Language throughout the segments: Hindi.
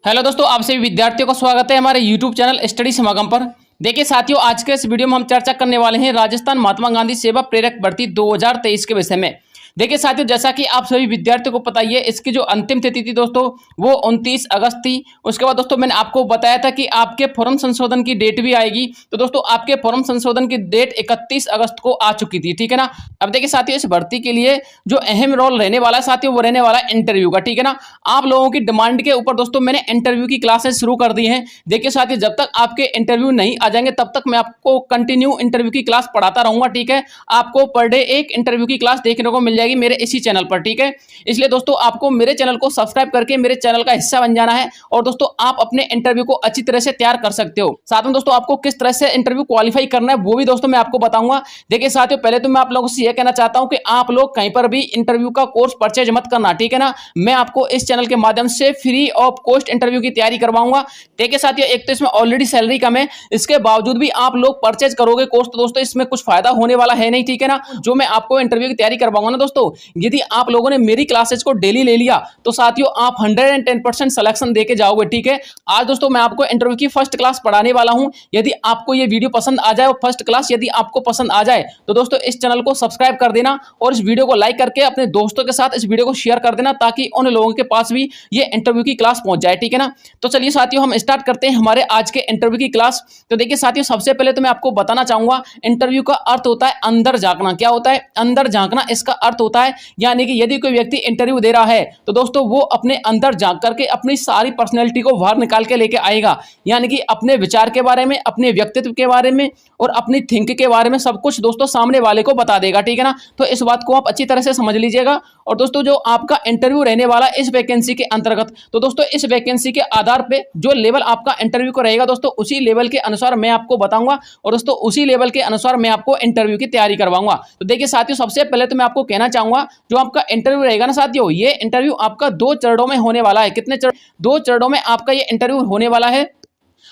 हेलो दोस्तों, आप सभी विद्यार्थियों का स्वागत है हमारे यूट्यूब चैनल स्टडी समागम पर। देखिए साथियों, आज के इस वीडियो में हम चर्चा करने वाले हैं राजस्थान महात्मा गांधी सेवा प्रेरक भर्ती 2023 के विषय में। देखिए साथियों, जैसा कि आप सभी विद्यार्थियों को पता ही है, इसकी जो अंतिम तिथि थी दोस्तों वो 29 अगस्त थी। उसके बाद दोस्तों मैंने आपको बताया था कि आपके फॉर्म संशोधन की डेट भी आएगी। तो दोस्तों आपके फॉर्म संशोधन की डेट 31 अगस्त को आ चुकी थी, ठीक है ना। अब देखिए साथियों, इस भर्ती के लिए जो अहम रोल रहने वाला है साथियों, वो रहने वाला है इंटरव्यू का, ठीक है ना। आप लोगों की डिमांड के ऊपर दोस्तों मैंने इंटरव्यू की क्लासेस शुरू कर दी हैं। देखिए साथियों, जब तक आपके इंटरव्यू नहीं आ जाएंगे तब तक मैं आपको कंटिन्यू इंटरव्यू की क्लास पढ़ाता रहूंगा, ठीक है। आपको पर डे एक इंटरव्यू की क्लास देखने को मिल जाएगी मेरे इसी चैनल पर, ठीक है। इसलिए दोस्तों आपको मेरे चैनल को सब्सक्राइब करके मेरे चैनल का हिस्सा बन जाना है और दोस्तों आप अपने इंटरव्यू को अच्छी तरह से तैयार कर सकते हो। साथ में दोस्तों आपको किस तरह से इंटरव्यू क्वालिफाई करना है वो भी दोस्तों मैं आपको बताऊंगा। देखिए साथियों, पहले तो मैं आप लोगों से यह कहना चाहता हूं कि आप लोग कहीं पर भी इंटरव्यू का कोर्स परचेज मत करना, ठीक है ना। मैं आपको इस चैनल के माध्यम से फ्री ऑफ कॉस्ट इंटरव्यू की तैयारी करवाऊंगा। देखिए साथियों, एक तो इसमें ऑलरेडी सैलरी कम है, इसके बावजूद भी आप लोग परचेज करोगे कोर्स तो दोस्तों इसमें कुछ फायदा होने वाला है नहीं, ठीक है ना। जो मैं आपको इंटरव्यू की तैयारी करवाऊंगा ना दोस्तों, यदि आप लोगों ने मेरी क्लासेस को डेली ले लिया तो साथियों आप 110% सिलेक्शन देके जाओगे, ठीक है। आज दोस्तों मैं आपको इंटरव्यू की फर्स्ट क्लास पढ़ाने वाला हूं। यदि आपको ये वीडियो पसंद आ जाए और फर्स्ट क्लास यदि आपको पसंद आ जाए तो दोस्तों इस चैनल को सब्सक्राइब कर देना और इस वीडियो को लाइक करके अपने दोस्तों के साथ इस वीडियो को शेयर कर देना ताकि उन लोगों के पास भी ये इंटरव्यू की क्लास पहुंच जाए, ठीक है ना। तो चलिए साथियों हम स्टार्ट करते हैं हमारे आज के इंटरव्यू की क्लास। तो देखिए साथियों, सबसे पहले तो मैं आपको बताना चाहूंगा इंटरव्यू का अर्थ होता है अंदर झांकना। क्या होता है अंदर झांकना? इसका अर्थ होता है यानी कि यदि कोई व्यक्ति इंटरव्यू दे रहा है तो दोस्तों वो अपने अंदर झांक करके अपनी सारी पर्सनैलिटी को बाहर निकाल के लेके आएगा, यानी कि अपने विचार के बारे में, अपने व्यक्तित्व के बारे में और अपनी थिंक के बारे में सब कुछ दोस्तों सामने वाले को बता देगा, ठीक है ना। तो इस बात को आप अच्छी तरह से समझ लीजिएगा। और दोस्तों जो आपका इंटरव्यू रहने वाला है इस वैकेंसी के अंतर्गत, तो दोस्तों इस वैकेंसी के आधार पे जो लेवल आपका इंटरव्यू को रहेगा दोस्तों उसी लेवल के अनुसार मैं आपको बताऊंगा और दोस्तों उसी लेवल के अनुसार मैं आपको इंटरव्यू की तैयारी करवाऊंगा। तो देखिए साथियों, सबसे पहले तो मैं आपको कहना चाहूंगा जो आपका इंटरव्यू रहेगा ना साथियों, ये इंटरव्यू आपका 2 चरणों में होने वाला है। कितने चरण? 2 चरणों में आपका ये इंटरव्यू होने वाला है।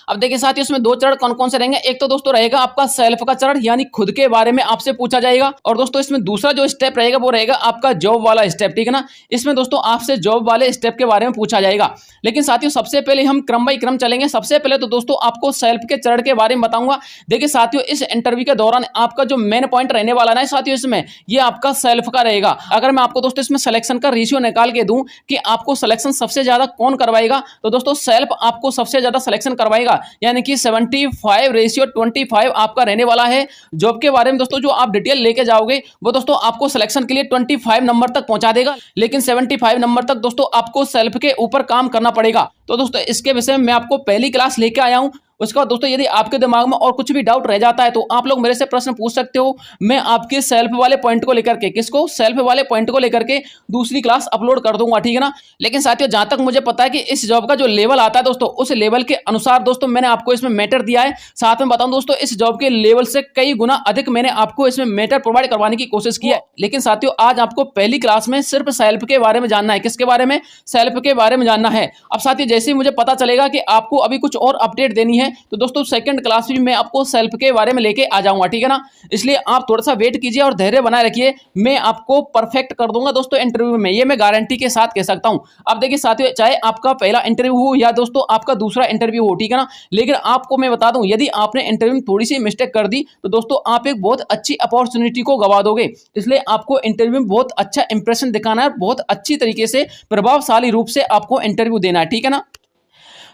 अब देखिए साथियों, इसमें 2 चरण कौन कौन से रहेंगे। एक तो दोस्तों रहेगा आपका सेल्फ का चरण, यानी खुद के बारे में आपसे पूछा जाएगा। और दोस्तों इसमें दूसरा जो स्टेप रहेगा वो रहेगा आपका जॉब वाला स्टेप, ठीक है ना। इसमें दोस्तों आपसे जॉब वाले स्टेप के बारे में पूछा जाएगा। लेकिन साथियों सबसे पहले हम क्रम बाई क्रम चलेंगे। सबसे पहले तो दोस्तों आपको सेल्फ के चरण के बारे में बताऊंगा। देखिए साथियों, इस इंटरव्यू के दौरान आपका जो मेन पॉइंट रहने वाला है साथियों इसमें, ये आपका सेल्फ का रहेगा। अगर मैं आपको दोस्तों इसमें सिलेक्शन का रेशियो निकाल के दूं कि आपको सिलेक्शन सबसे ज्यादा कौन करवाएगा, तो दोस्तों सेल्फ आपको सबसे ज्यादा सिलेक्शन करवाएगा, यानी कि 75/25 आपका रहने वाला है। जॉब के बारे में दोस्तों जो आप डिटेल लेके जाओगे वो दोस्तों आपको सिलेक्शन के लिए 25 नंबर तक पहुंचा देगा, लेकिन 75 नंबर तक दोस्तों आपको सेल्फ के ऊपर काम करना पड़ेगा। तो दोस्तों इसके विषय में मैं आपको पहली क्लास लेके आया हूं। उसके बाद दोस्तों यदि आपके दिमाग में और कुछ भी डाउट रह जाता है तो आप लोग मेरे से प्रश्न पूछ सकते हो। मैं आपके सेल्फ वाले पॉइंट को लेकर के, किसको? सेल्फ वाले पॉइंट को लेकर के दूसरी क्लास अपलोड कर दूंगा, ठीक है ना। लेकिन साथियों जहां तक मुझे पता है कि इस जॉब का जो लेवल आता है दोस्तों उस लेवल के अनुसार दोस्तों मैंने आपको इसमें मैटर दिया है। साथ में बताऊं दोस्तों इस जॉब के लेवल से कई गुना अधिक मैंने आपको इसमें मैटर प्रोवाइड करवाने की कोशिश की है। लेकिन साथियों आज आपको पहली क्लास में सिर्फ सेल्फ के बारे में जानना है। किसके बारे में? सेल्फ के बारे में जानना है। अब साथियों जैसे ही मुझे पता चलेगा कि आपको अभी कुछ और अपडेट देनी है तो दोस्तों सेकंड क्लास भी मैं आपको सेल्फ के बारे में लेके आ जाऊंगा, ठीक है ना। इसलिए आप थोड़ा सा वेट कीजिए और धैर्य बनाए रखिए। मैं आपको परफेक्ट कर दूंगा दोस्तों इंटरव्यू में, ये मैं गारंटी के साथ कह सकता हूं। अब देखिए साथियों, चाहे आपका पहला इंटरव्यू हो या दोस्तों आपका दूसरा इंटरव्यू हो, ठीक है ना, लेकिन आपको मैं बता दूं यदि आपने इंटरव्यू में थोड़ी सी मिस्टेक कर दी तो दोस्तों आप एक बहुत अच्छी अपॉर्चुनिटी को गवा दोगे। इसलिए आपको इंटरव्यू में बहुत अच्छा इंप्रेशन दिखाना है, बहुत अच्छी तरीके से प्रभावशाली रूप से आपको इंटरव्यू देना है, ठीक है ना।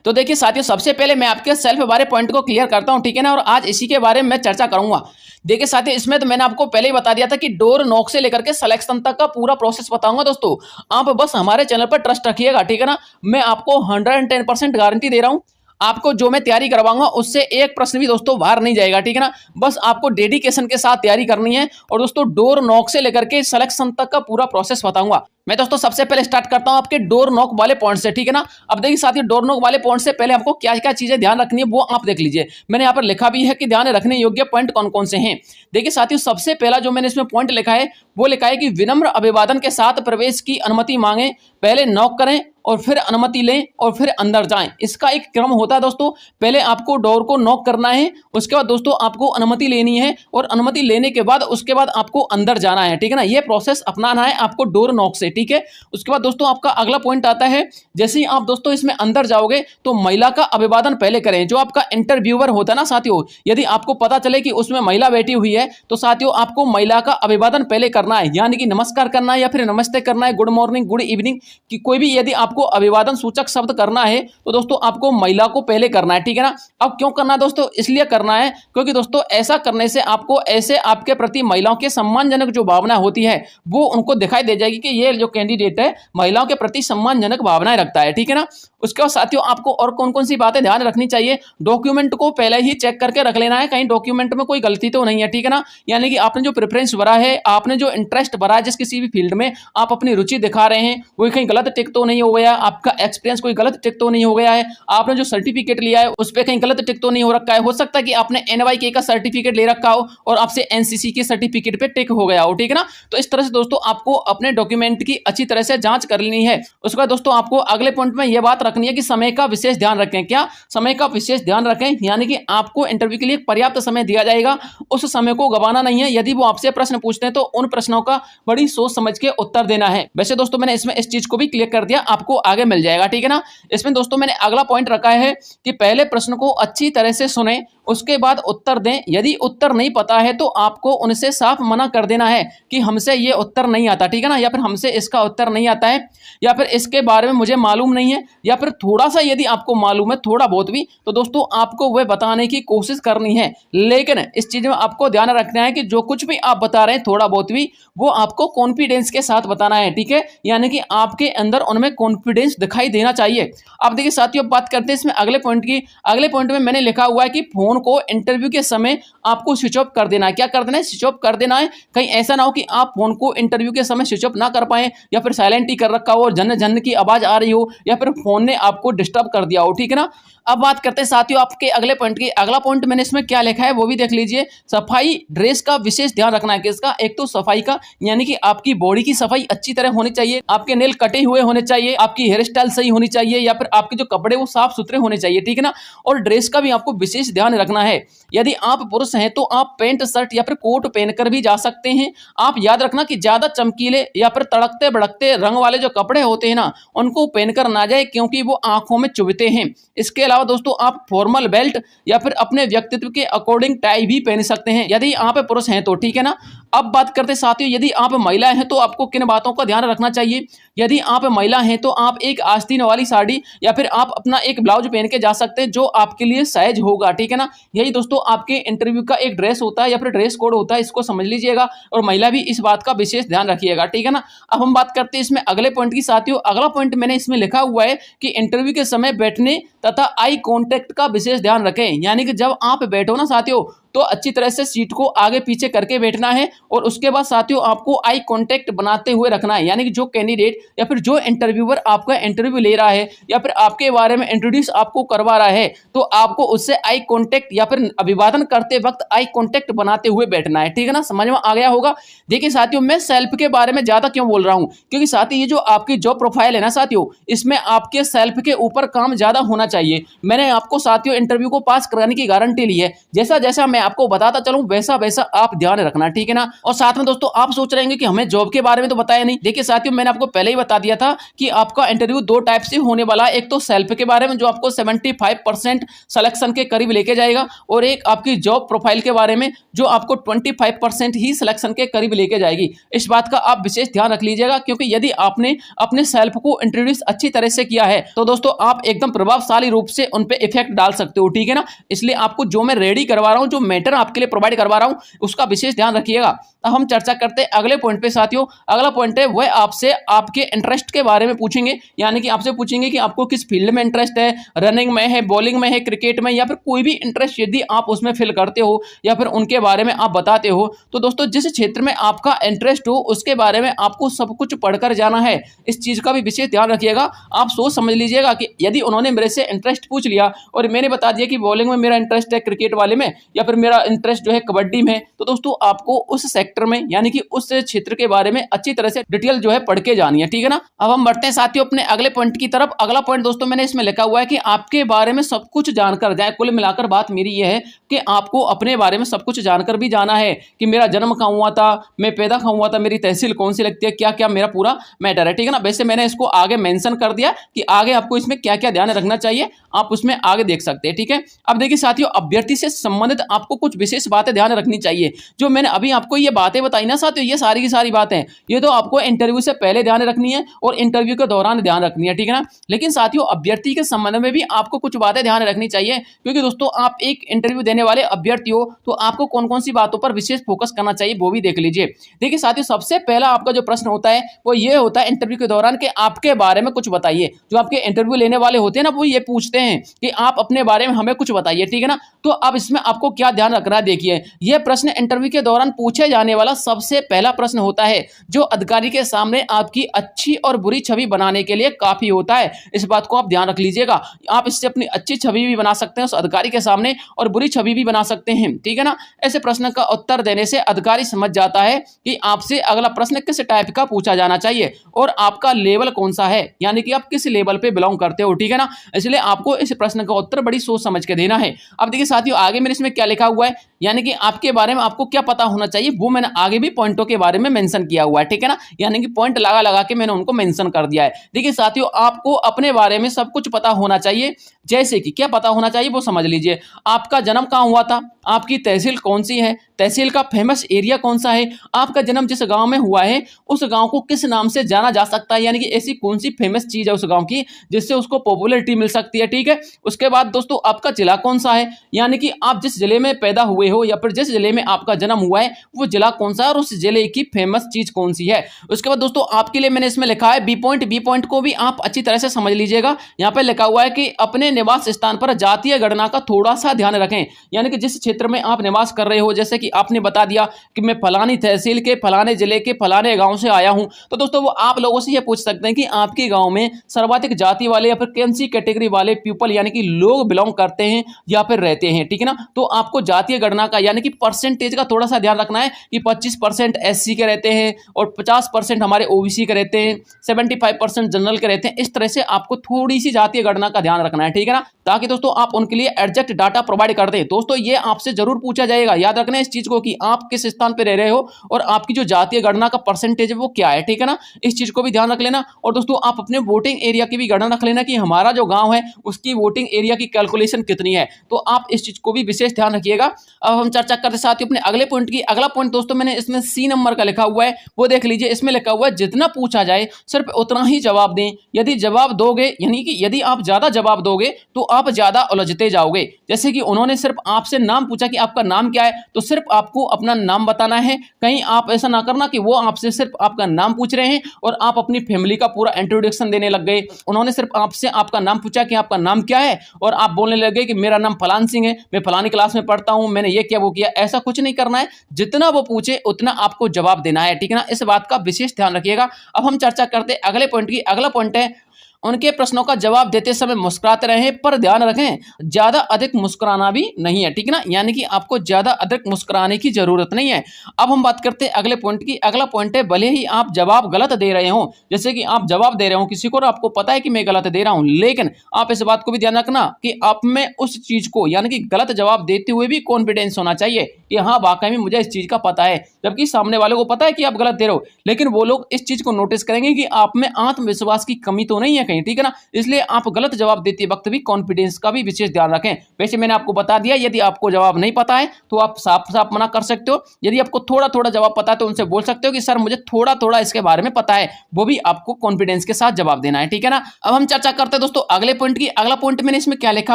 तो देखिए साथियों, सबसे पहले मैं आपके सेल्फ बारे पॉइंट को क्लियर करता हूं, ठीक है ना, और आज इसी के बारे में मैं चर्चा करूंगा। देखिए साथियों, इसमें तो मैंने आपको पहले ही बता दिया था कि डोर नॉक से लेकर के सिलेक्शन तक का पूरा प्रोसेस बताऊंगा दोस्तों। आप बस हमारे चैनल पर ट्रस्ट रखिएगा, ठीक है ना। मैं आपको 110% गारंटी दे रहा हूं। आपको जो मैं तैयारी करवाऊंगा उससे एक प्रश्न भी दोस्तों बाहर नहीं जाएगा, ठीक है ना। बस आपको डेडिकेशन के साथ तैयारी करनी है और दोस्तों डोर नॉक से लेकर के सिलेक्शन तक का पूरा प्रोसेस बताऊंगा। मैं दोस्तों सबसे पहले स्टार्ट करता हूं आपके डोर नॉक वाले पॉइंट से, ठीक है ना। अब देखिए साथियों, डोर नॉक वाले पॉइंट से पहले आपको क्या क्या चीजें ध्यान रखनी है वो आप देख लीजिए। मैंने यहाँ पर लिखा भी है कि ध्यान रखने योग्य पॉइंट कौन कौन से हैं। देखिए साथियों, सबसे पहला जो मैंने इसमें पॉइंट लिखा है वो लिखा है कि विनम्र अभिवादन के साथ प्रवेश की अनुमति मांगे, पहले नॉक करें और फिर अनुमति लें और फिर अंदर जाएं। इसका एक क्रम होता है दोस्तों, पहले आपको डोर को नॉक करना है, उसके बाद दोस्तों आपको अनुमति लेनी है और अनुमति लेने के बाद उसके बाद आपको अंदर जाना है, ठीक है ना। ये प्रोसेस अपनाना है आपको डोर नॉक से, ठीक है। उसके बाद दोस्तों आपका अगला पॉइंट आता है, जैसे ही आप दोस्तों इसमें अंदर जाओगे तो महिला का अभिवादन पहले करें। जो आपका इंटरव्यूअर होता है ना साथियों, यदि आपको पता चले कि उसमें महिला बैठी हुई है तो साथियों आपको महिला का अभिवादन पहले करना है, यानी कि नमस्कार करना है या फिर नमस्ते करना है, गुड मॉर्निंग, गुड इवनिंग कि कोई भी यदि आपको अभिवादन सूचक शब्द करना है तो दोस्तों आपको महिला को पहले करना है, ठीक है ना। अब क्यों करना है दोस्तों, इसलिए करना है क्योंकि दोस्तों ऐसा करने से आपको ऐसे आपके प्रति महिलाओं के सम्मानजनक जो भावना होती है वो उनको दिखाई दे जाएगी कि ये जो कैंडिडेट है महिलाओं के प्रति सम्मानजनक भावनाएं रखता है, ठीक है ना। उसके बाद साथियों आपको और कौन कौन सी बातें ध्यान रखनी चाहिए, डॉक्यूमेंट को पहले ही चेक करके रख लेना है, कहीं डॉक्यूमेंट में कोई गलती तो नहीं है, ठीक है ना। यानी कि आपने जो प्रेफरेंस भरा है, आपने जो इंटरेस्ट भरा है जिस किसी भी फील्ड में आप अपनी रुचि दिखा रहे हैं वो कहीं गलत टिक तो नहीं हो गया, आपका एक्सपीरियंस कोई गलत टिक तो नहीं हो गया है, आपने जो सर्टिफिकेट लिया है उस पर कहीं गलत टिक तो नहीं हो रखा है। हो सकता है कि आपने NYK का सर्टिफिकेट ले रखा हो और आपसे NCC के सर्टिफिकेट पे टिक हो गया हो, ठीक है ना। तो इस तरह से दोस्तों आपको अपने डॉक्यूमेंट की अच्छी तरह से जांच कर लेनी है। उसके बाद दोस्तों आपको अगले पॉइंट में यह बात रखनी है कि समय का विशेष ध्यान रखें। क्या समय का विशेष ध्यान रखें, यानी कि आपको इंटरव्यू के लिए पर्याप्त समय दिया जाएगा, उस समय को गंवाना नहीं है। यदि वो आपसे प्रश्न पूछते हैं तो उन प्रश्नों का बड़ी सोच समझ के उत्तर देना है। वैसे दोस्तों मैंने इसमें इस चीज को भी क्लियर कर दिया, आपको आगे मिल जाएगा, ठीक है ना। इसमें दोस्तों मैंने अगला पॉइंट रखा है कि पहले प्रश्न को अच्छी तरह से सुने, उसके बाद उत्तर दें। यदि उत्तर नहीं पता है तो आपको उनसे साफ मना कर देना है कि हमसे ये उत्तर नहीं आता, ठीक है ना, या फिर हमसे इसका उत्तर नहीं आता है, या फिर इसके बारे में मुझे मालूम नहीं है, या फिर थोड़ा सा यदि आपको मालूम है, थोड़ा बहुत भी, तो दोस्तों आपको वह बताने की कोशिश करनी है। लेकिन इस चीज में आपको ध्यान रखना है कि जो कुछ भी आप बता रहे हैं थोड़ा बहुत भी, वो आपको कॉन्फिडेंस के साथ बताना है, ठीक है, यानी कि आपके अंदर उनमें कॉन्फिडेंस दिखाई देना चाहिए। अब देखिए साथियों बात करते हैं इसमें अगले पॉइंट की। अगले पॉइंट में मैंने लिखा हुआ है कि फोन को इंटरव्यू के समय आपको स्विच ऑफ कर देना है। क्या कर देना है, स्विच ऑफ कर देना है। कहीं ऐसा ना हो कि आप फोन को इंटरव्यू के समय स्विच ऑफ ना कर पाए, या फिर साइलेंट ही कर रखा हो और झन झन की आवाज आ रही हो, या फिर फोन ने आपको डिस्टर्ब कर दिया हो, ठीक है ना। अब बात करते हैं साथियों आपके अगले पॉइंट की। अगला पॉइंट मैंने इसमें क्या लिखा है वो भी देख लीजिए। सफाई ड्रेस का विशेष ध्यान रखना है। किसका, एक तो सफाई का, यानी कि आपकी बॉडी की सफाई अच्छी तरह होनी चाहिए, आपके नेल कटे हुए होने चाहिए, आपकी हेयर स्टाइल सही होनी चाहिए, या फिर आपके जो कपड़े वो साफ सुथरे होने चाहिए, ठीक है ना। और ड्रेस का भी आपको विशेष ध्यान रखना है। यदि आप पुरुष हैं तो आप पैंट शर्ट या फिर कोट पहनकर भी जा सकते हैं। आप याद रखना कि ज्यादा चमकीले या फिर तड़कते भड़कते रंग वाले जो कपड़े होते हैं ना उनको पहनकर ना जाए, क्योंकि वो आंखों में चुभते हैं। इसके अलावा दोस्तों आप फॉर्मल बेल्ट या फिर अपने व्यक्तित्व के अकॉर्डिंग टाई भी पहन सकते हैं यदि आप पुरुष हैं तो, ठीक है ना। अब बात करते हैं साथियों यदि आप महिला हैं तो आपको किन बातों का ध्यान रखना चाहिए। यदि आप महिला हैं तो आप एक आस्तीन वाली साड़ी या फिर आप अपना एक ब्लाउज पहन के जा सकते हैं जो आपके लिए साइज होगा, ठीक है ना। यही दोस्तों आपके इंटरव्यू का एक ड्रेस होता है या फिर ड्रेस कोड होता है, इसको समझ लीजिएगा और महिला भी इस बात का विशेष ध्यान रखिएगा, ठीक है ना। अब हम बात करते हैं इसमें अगले पॉइंट की साथियों। अगला पॉइंट मैंने इसमें लिखा हुआ है कि इंटरव्यू के समय बैठने तथा आई कॉन्टेक्ट का विशेष ध्यान रखें। यानी कि जब आप बैठो ना साथियों तो अच्छी तरह से सीट को आगे पीछे करके बैठना है और उसके बाद साथियों आपको आई कांटेक्ट बनाते हुए रखना है। यानी कि जो कैंडिडेट या फिर जो इंटरव्यूअर आपका इंटरव्यू ले रहा है या फिर आपके बारे में इंट्रोड्यूस आपको करवा रहा है तो आपको उससे आई कांटेक्ट या फिर अभिवादन करते वक्त आई कांटेक्ट बनाते हुए बैठना है, ठीक है ना। समझ में आ गया होगा। देखिए साथियों मैं सेल्फ के बारे में ज्यादा क्यों बोल रहा हूं, क्योंकि साथियों ये जो आपकी जॉब प्रोफाइल है ना साथियों, इसमें आपके सेल्फ के ऊपर काम ज्यादा होना चाहिए। मैंने आपको साथियों इंटरव्यू को पास कराने की गारंटी ली है। जैसा जैसा मैं आपको बताता चलूं वैसा वैसा आप ध्यान रखना, ठीक है ना। और साथ में दोस्तों आप सोच रहे हैं कि हमें जॉब के बारे में तो बताया नहीं। देखिए साथियों मैंने आपको पहले ही बता दिया था कि आपका इंटरव्यू दो टाइप से होने वाला है। एक तो सेल्फ के बारे में जो आपको 75% सिलेक्शन के करीब लेके जाएगा और एक आपकी जॉब प्रोफाइल के बारे में जो आपको 25% ही सिलेक्शन के करीब लेके जाएगी। इस बात का आप विशेष ध्यान रख लीजिएगा, क्योंकि यदि आपने अपने सेल्फ को इंट्रोड्यूस अच्छी तरह से किया है तो दोस्तों आप एकदम प्रभावशाली रूप से उन पे इफेक्ट डाल सकते हो, ठीक है ना। इसलिए आपको जो मैं रेडी करवा रहा हूं, जो मैटर आपके लिए प्रोवाइड करवा रहा हूं, उसका विशेष ध्यान रखिएगा। अब हम चर्चा करते हैं अगले पॉइंट पे साथियों। अगला पॉइंट है वह आपसे आपके इंटरेस्ट के बारे में पूछेंगे। यानी कि आपसे पूछेंगे कि आपको किस फील्ड में इंटरेस्ट है, रनिंग में है, बॉलिंग में है, क्रिकेट में, या फिर कोई भी इंटरेस्ट यदि आप उसमें फिल करते हो या फिर उनके बारे में आप बताते हो तो दोस्तों जिस क्षेत्र में आपका इंटरेस्ट हो उसके बारे में आपको सब कुछ पढ़कर जाना है। इस चीज का भी विशेष ध्यान रखिएगा। आप सोच समझ लीजिएगा कि यदि उन्होंने मेरे से इंटरेस्ट पूछ लिया और मैंने बता दिया कि बॉलिंग में मेरा इंटरेस्ट है क्रिकेट वाले में, या फिर मेरा इंटरेस्ट जो है कबड्डी में, तो दोस्तों आपको उस सेक्टर में यानी कि उस क्षेत्र के बारे में अच्छी तरह से डिटेल जो है पढ़ के जानी है, ठीक है ना। अब हम बढ़ते हैं साथियों अपने अगले पॉइंट की तरफ। अगला पॉइंट दोस्तों मैंने इसमें लिखा हुआ है कि आपके बारे में सब कुछ जानकर जाए। कुल मिलाकर बात मेरी यह है कि आपको अपने बारे में सब कुछ जानकर भी जाना है कि मेरा जन्म कहाँ हुआ था, मैं पैदा कहाँ हुआ था, मेरी तहसील कौन सी लगती है, क्या क्या मेरा पूरा मैटर है, ठीक है ना। वैसे मैंने इसको आगे मेंशन कर दिया कि आगे आपको इसमें क्या क्या ध्यान रखना चाहिए, आप उसमें आगे देख सकते हैं, ठीक है। अब देखिए साथियों, अभ्यर्थी से संबंधित आपको कुछ विशेष बातें ध्यान रखनी चाहिए। जो मैंने अभी आपको ये बातें बताई ना साथियों, ये सारी की सारी बातें ये तो आपको इंटरव्यू से पहले ध्यान रखनी है और इंटरव्यू के दौरान ध्यान रखनी है, ठीक है ना। लेकिन साथियों अभ्यर्थी के संबंध में भी आपको कुछ बातें ध्यान रखनी चाहिए, क्योंकि दोस्तों आप एक इंटरव्यू देने वाले अभ्यर्थी हो, तो आपको कौन कौन सी बातों पर विशेष फोकस करना चाहिए वो भी देख लीजिए। देखिए साथियों, सबसे पहला आपका जो प्रश्न होता है वो ये होता है इंटरव्यू के दौरान कि आपके बारे में कुछ बताइए। जो आपके इंटरव्यू लेने वाले होते हैं ना, वो ये पूछते हैं कि आप अपने बारे में हमें कुछ बताइए, ठीक है ना। तो अब इसमें आपको क्या ध्यान रखना है, देखिए यह प्रश्न इंटरव्यू के दौरान पूछे जाने वाला सबसे पहला प्रश्न होता है, जो अधिकारी के सामने आपकी अच्छी और बुरी छवि बनाने के लिए काफी होता है। इस बात को आप ध्यान रख लीजिएगा। आप इससे अपनी अच्छी छवि भी बना सकते हैं उस अधिकारी के सामने और बुरी छवि भी बना सकते हैं, ठीक है ना। ऐसे प्रश्न का उत्तर देने से अधिकारी समझ जाता है कि आपसे अगला प्रश्न किस टाइप का पूछा जाना चाहिए और आपका लेवल कौन सा है, यानी कि आप किस लेवल पे बिलोंग करते हो, ठीक है ना। इसलिए आपको इस प्रश्न का उत्तर बड़ी सोच समझ के देना है। अब देखिए साथियों, आगे मैंने इसमें क्या लिखा हुआ है, यानी कि आपके बारे में आपको क्या पता होना चाहिए, वो मैंने आगे भी पॉइंटों के बारे में मेंशन किया हुआ है, ठीक है ना। यानी कि पॉइंट लगा लगा के मैंने उनको मेंशन कर दिया है। देखिए साथियों, आपको अपने बारे में सब कुछ पता होना चाहिए। जैसे कि क्या पता होना चाहिए वो समझ लीजिए। आपका जन्म कहाँ हुआ था, आपकी तहसील कौन सी है, तहसील का फेमस एरिया कौन सा है, आपका जन्म जिस गांव में हुआ है उस गांव को किस नाम से जाना जा सकता है, यानी कि ऐसी कौन सी फेमस चीज है उस गांव की जिससे उसको पॉपुलैरिटी मिल सकती है, ठीक है। उसके बाद दोस्तों आपका जिला कौन सा है, यानी कि आप जिस जिले में पैदा हुए हो या फिर जिस जिले में आपका जन्म हुआ है वो जिला कौन सा है और उस जिले की फेमस चीज कौन सी है। उसके बाद दोस्तों आपके लिए मैंने इसमें लिखा है बी पॉइंट को भी आप अच्छी तरह से समझ लीजिएगा। यहाँ पे लिखा हुआ है कि अपने निवास स्थान पर जातीय गणना का थोड़ा सा ध्यान रखें, यानी कि जिस क्षेत्र में आप निवास कर रहे हो, जैसे कि आपने बता दिया कि मैं फलानी तहसील के फलाने जिले के फलाने गांव से आया हूं, तो दोस्तों वो आप लोगों से ये पूछ सकते हैं कि आपके गांव में सर्वाधिक जाति वाले या फिर कौन सी कैटेगरी वाले पीपल यानी कि लोग बिलोंग करते हैं या फिर रहते हैं, ठीक है ना। तो आपको जातीय गणना का यानी कि परसेंटेज का थोड़ा सा ध्यान रखना है कि 25% एससी के रहते हैं और 50% हमारे ओबीसी के रहते हैं, 75% जनरल के रहते हैं। इस तरह से आपको थोड़ी सी जातीय गणना का ध्यान रखना है, ठीक है ना, ताकि दोस्तों आप उनके लिए एग्जैक्ट डाटा प्रोवाइड कर दें। दोस्तों ये आपसे जरूर पूछा जाएगा, याद रखना इस चीज को कि आप किस स्थान पर रह रहे हो और आपकी जो जातीय गणना का परसेंटेज है वो क्या है, ठीक है ना। इस चीज को भी ध्यान रख लेना। और दोस्तों आप अपने वोटिंग एरिया की भी गणना रख लेना कि हमारा जो गांव है उसकी वोटिंग एरिया की कैलकुलेशन कितनी है, तो आप इस चीज को भी विशेष ध्यान रखिएगा। अब हम चर्चा करते साथ ही अपने अगले पॉइंट की। अगला पॉइंट दोस्तों मैंने इसमें सी नंबर का लिखा हुआ है, वो देख लीजिए। इसमें लिखा हुआ है जितना पूछा जाए सिर्फ उतना ही जवाब दें। यदि जवाब दोगे यानी कि यदि आप ज्यादा जवाब दोगे तो आप ज्यादा उलझते जाओगे। जैसे कि उन्होंने सिर्फ आपसे नाम पूछा कि आपका नाम क्या है, तो सिर्फ आपको अपना नाम बताना है। कहीं आप ऐसा ना करना कि वो आपसे सिर्फ आपका नाम पूछ रहे हैं और आप अपनी फैमिली का पूरा इंट्रोडक्शन देने लग गए। उन्होंने सिर्फ आपसे आपका नाम पूछा कि आपका नाम क्या है और आप बोलने लगे कि मेरा नाम फलान सिंह है, मैं फलानी क्लास में पढ़ता हूं, मैंने ये किया वो किया। ऐसा कुछ नहीं करना है, जितना वो पूछे उतना आपको जवाब देना है, ठीक है ना। इस बात का विशेष ध्यान रखिएगा। अब हम चर्चा करते हैं अगले पॉइंट की। अगला पॉइंट है उनके प्रश्नों का जवाब देते समय मुस्कुराते रहें, पर ध्यान रखें ज्यादा अधिक मुस्कुराना भी नहीं है, ठीक है ना। यानी कि आपको ज्यादा अधिक मुस्कुराने की जरूरत नहीं है। अब हम बात करते हैं अगले पॉइंट की। अगला पॉइंट है भले ही आप जवाब गलत दे रहे हो, जैसे कि आप जवाब दे रहे हो किसी को और आपको पता है कि मैं गलत दे रहा हूं, लेकिन आप इस बात को भी ध्यान रखना कि आप में उस चीज को यानी कि गलत जवाब देते हुए भी कॉन्फिडेंस होना चाहिए कि हाँ वाकई में मुझे इस चीज का पता है, जबकि सामने वाले को पता है कि आप गलत दे रहे हो, लेकिन वो लोग इस चीज को नोटिस करेंगे कि आप में आत्मविश्वास की कमी तो नहीं है कहीं, ठीक है ना। इसलिए आप गलत जवाब देते वक्त भी कॉन्फिडेंस का भी विशेष ध्यान रखें। वैसे मैंने आपको बता दिया, यदि आपको जवाब नहीं पता है तो आप साफ साफ मना कर सकते हो। यदि आपको थोड़ा थोड़ा जवाब पता है तो उनसे बोल सकते हो कि सर मुझे थोड़ा थोड़ा इसके बारे में पता है, वो भी आपको कॉन्फिडेंस के साथ जवाब देना है, ठीक है ना। अब हम चर्चा करते हैं दोस्तों अगले पॉइंट की। अगला पॉइंट मैंने इसमें क्या लिखा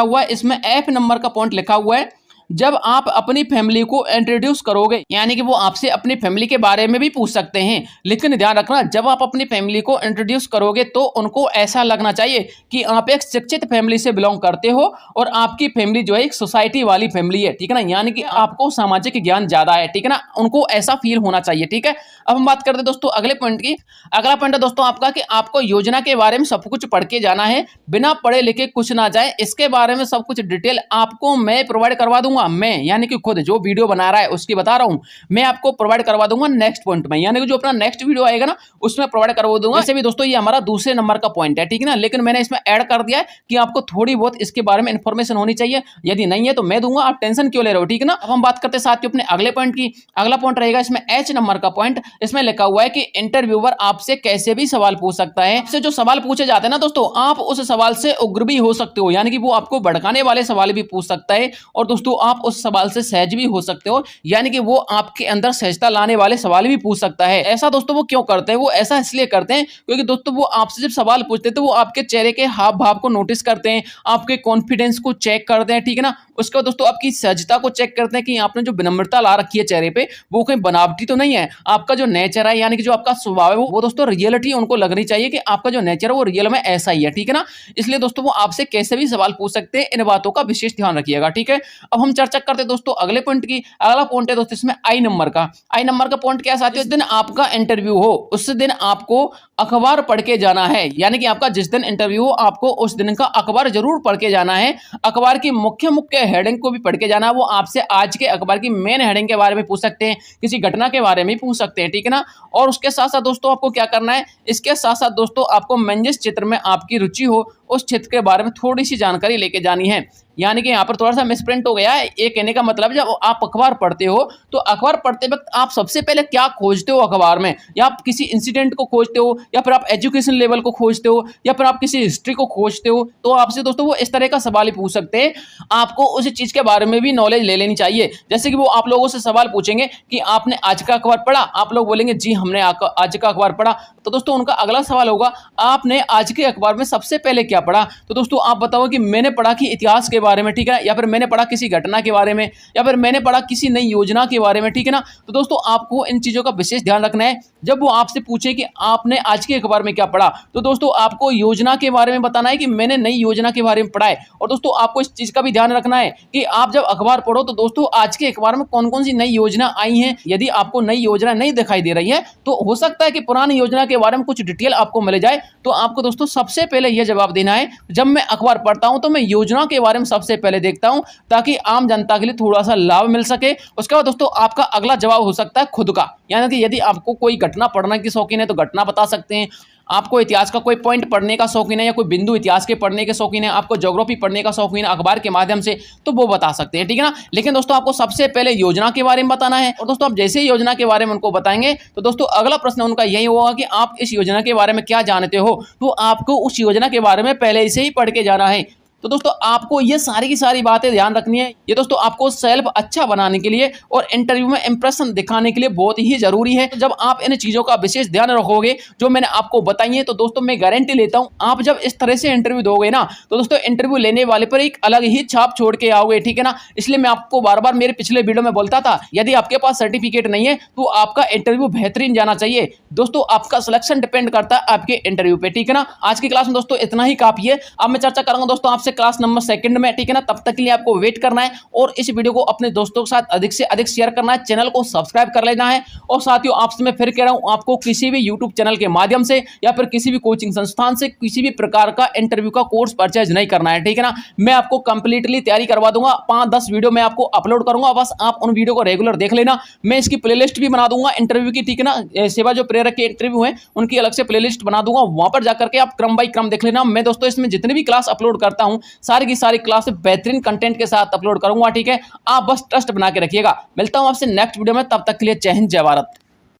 हुआ है, इसमें एफ नंबर का पॉइंट लिखा हुआ है। जब आप अपनी फैमिली को इंट्रोड्यूस करोगे, यानी कि वो आपसे अपनी फैमिली के बारे में भी पूछ सकते हैं। लेकिन ध्यान रखना, जब आप अपनी फैमिली को इंट्रोड्यूस करोगे तो उनको ऐसा लगना चाहिए कि आप एक शिक्षित फैमिली से बिलोंग करते हो और आपकी फैमिली जो है एक सोसाइटी वाली फैमिली है, ठीक है ना, यानी कि आपको सामाजिक ज्ञान ज्यादा है, ठीक है ना, उनको ऐसा फील होना चाहिए। ठीक है, अब हम बात करते हैं दोस्तों अगले पॉइंट की। अगला पॉइंट है दोस्तों आपका कि आपको योजना के बारे में सब कुछ पढ़ के जाना है, बिना पढ़े लिखे कुछ ना जाए। इसके बारे में सब कुछ डिटेल आपको मैं प्रोवाइड करवा दूंगा, मैं यानी कि खुद जो वीडियो बना रहा है उसकी बता रहा हूं, मैं आपको प्रोवाइड करवा दूंगा नेक्स्ट पॉइंट में, यानी कि जो अपना नेक्स्ट वीडियो आएगा ना उसमें प्रोवाइड करवा दूंगा। वैसे भी दोस्तों ये हमारा दूसरे नंबर का पॉइंट है, ठीक है ना, लेकिन मैंने इसमें ऐड कर दिया है कि आपको थोड़ी बहुत इसके बारे में इंफॉर्मेशन होनी चाहिए, यदि नहीं है तो मैं दूंगा, आप टेंशन क्यों ले रहे हो, ठीक है ना। अब हम बात करते हैं साथियों अपने अगले पॉइंट की। अगला पॉइंट रहेगा इसमें एच नंबर का पॉइंट। इसमें लिखा हुआ है कि इंटरव्यूअर आपसे कैसे भी सवाल पूछ सकता है। आपसे जो सवाल पूछे जाते हैं ना दोस्तों, आप उस सवाल से उग्र भी हो सकते हो, यानी कि वो आपको भड़काने वाले सवाल भी पूछ सकता है, और दोस्तों आप उस सवाल से सहज भी हो सकते हो, यानी कि वो आपके अंदर सहजता लाने वाले सवाल भी पूछ सकता है। ऐसा दोस्तों वो क्यों करते हैं, वो ऐसा इसलिए करते हैं क्योंकि दोस्तों वो आपसे जब सवाल पूछते हैं तो वो आपके चेहरे के हाव भाव को नोटिस करते हैं, आपके कॉन्फिडेंस को चेक करते हैं, ठीक है ना। उसके बाद दोस्तों आपकी सहजता को चेक करते हैं कि आपने जो विनम्रता ला रखी है चेहरे पे वो कहीं बनावटी तो नहीं है, आपका जो नेचर है यानी कि जो आपका स्वभाव है वो दोस्तों रियलिटी उनको लगनी चाहिए कि आपका जो नेचर है वो रियल में ऐसा ही है, ठीक है ना। इसलिए दोस्तों वो आपसे कैसे भी सवाल पूछ सकते हैं, इन बातों का विशेष ध्यान रखिएगा, ठीक है। अब हम चर्चा करते हैं दोस्तों अगले पॉइंट की। अगला पॉइंट है दोस्तों इसमें आई नंबर का। आई नंबर का पॉइंट क्या साथियों, जिस दिन आपका इंटरव्यू हो उस दिन आपको अखबार पढ़ के जाना है, यानी कि आपका जिस दिन इंटरव्यू हो आपको उस दिन का अखबार जरूर पढ़ के जाना है। अखबार की मुख्य हेडिंग को भी पढ़ के जाना है। वो आपसे आज के अखबार की मेन हेडिंग के बारे में पूछ सकते हैं, किसी घटना के बारे में पूछ सकते हैं, ठीक है ना। और उसके साथ साथ दोस्तों आपको क्या करना है, इसके साथ साथ दोस्तों आपको जिस क्षेत्र में आपकी रुचि हो उस क्षेत्र के बारे में थोड़ी सी जानकारी लेके जानी है। यानी कि यहाँ पर थोड़ा सा मिसप्रिंट हो गया है, ये कहने का मतलब जब आप अखबार पढ़ते हो तो अखबार पढ़ते वक्त आप सबसे पहले क्या खोजते हो अखबार में, या आप किसी इंसिडेंट को खोजते हो, या फिर आप एजुकेशन लेवल को खोजते हो, या फिर आप किसी हिस्ट्री को खोजते हो, तो आपसे दोस्तों वो इस तरह का सवाल ही पूछ सकते हैं। आपको उस चीज के बारे में भी नॉलेज ले लेनी चाहिए। जैसे कि वो आप लोगों से सवाल पूछेंगे कि आपने आज का अखबार पढ़ा, आप लोग बोलेंगे जी हमने आज का अखबार पढ़ा, तो दोस्तों उनका अगला सवाल होगा आपने आज के अखबार में सबसे पहले क्या पढ़ा, तो दोस्तों आप बताओ कि मैंने पढ़ा कि इतिहास के बारे में, ठीक है, या फिर मैंने पढ़ा किसी घटना के बारे में, या फिर मैंने पढ़ा किसी नई योजना के बारे में, ठीक है ना। तो दोस्तों आपको इन चीजों का विशेष ध्यान रखना है। जब वो आपसे पूछे कि आपने आज के अखबार में क्या पढ़ा, तो दोस्तों आपको योजना के बारे में बताना है कि मैंने नई योजना के बारे में पढ़ा है। और दोस्तों आपको इस चीज का भी ध्यान रखना है कि आप जब अखबार पढ़ो तो दोस्तों आज के अखबार में कौन कौन सी नई योजना आई हैं। यदि आपको नई योजना नहीं दिखाई दे रही है तो हो सकता है कि पुरानी योजना के बारे में कुछ डिटेल आपको मिल जाए। तो आपको दोस्तों सबसे पहले यह जवाब देना है, जब मैं अखबार पढ़ता हूं तो मैं योजना के बारे में सबसे पहले देखता हूं ताकि आम जनता के लिए थोड़ा सा लाभ मिल सके। उसके बाद दोस्तों आपका अगला जवाब हो सकता है खुद का, यानी कि यदि आपको कोई घटना पढ़ने की शौकीन है तो घटना बता सकते हैं, आपको इतिहास का कोई पॉइंट पढ़ने का शौकीन है या कोई बिंदु इतिहास के पढ़ने के शौकीन है, आपको ज्योग्राफी पढ़ने का शौकीन है अखबार के माध्यम से, तो वो बता सकते हैं, ठीक है ना। लेकिन दोस्तों आपको सबसे पहले योजना के बारे में बताना है। और दोस्तों आप जैसे ही योजना के बारे में उनको बताएंगे तो दोस्तों अगला प्रश्न उनका यही होगा कि आप इस योजना के बारे में क्या जानते हो, तो आपको उस योजना के बारे में पहले से ही पढ़ के जाना है। तो दोस्तों आपको ये सारी की सारी बातें ध्यान रखनी है। ये दोस्तों आपको सेल्फ अच्छा बनाने के लिए और इंटरव्यू में इंप्रेशन दिखाने के लिए बहुत ही जरूरी है। जब आप इन चीजों का विशेष ध्यान रखोगे जो मैंने आपको बताई है, तो दोस्तों मैं गारंटी लेता हूं आप जब इस तरह से इंटरव्यू दोगे ना तो दोस्तों इंटरव्यू लेने वाले पर एक अलग ही छाप छोड़ के आओगे, ठीक है ना। इसलिए मैं आपको बार बार मेरे पिछले वीडियो में बोलता था, यदि आपके पास सर्टिफिकेट नहीं है तो आपका इंटरव्यू बेहतरीन जाना चाहिए। दोस्तों आपका सिलेक्शन डिपेंड करता है आपके इंटरव्यू पे, ठीक है ना। आज की क्लास में दोस्तों इतना ही काफी है। अब मैं चर्चा करूंगा दोस्तों आपसे क्लास नंबर 2 में, ठीक है ना। तब तक के लिए आपको वेट करना है और इस वीडियो को अपने दोस्तों के साथ अधिक से अधिक शेयर करना है, चैनल को सब्सक्राइब कर लेना है। और साथियों आपसे मैं फिर कह रहा हूं, आपको किसी भी यूट्यूब चैनल के माध्यम से या फिर किसी भी कोचिंग संस्थान से किसी भी प्रकार का इंटरव्यू का कोर्स परचेज नहीं करना है, ठीक है ना। मैं आपको कंप्लीटली तैयारी करवा दूंगा, 5-10 वीडियो मैं आपको अपलोड करूंगा, बस आप उन वीडियो को रेगुलर देख लेना। मैं इसकी प्लेलिस्ट भी बना दूंगा इंटरव्यू की, ठीक है ना। सेवा जो प्रेरक के इंटरव्यू हैं उनकी अलग से प्लेलिस्ट बना दूंगा, वहां पर जाकर के आप क्रम बाय क्रम देख लेना। मैं दोस्तों इसमें जितनी भी क्लास अपलोड करता हूं सारी की सारी क्लास बेहतरीन कंटेंट के साथ अपलोड करूंगा, ठीक है। आप बस ट्रस्ट बना के रखिएगा। मिलता हूं आपसे नेक्स्ट वीडियो में, तब तक के लिए जय हिंद जय भारत।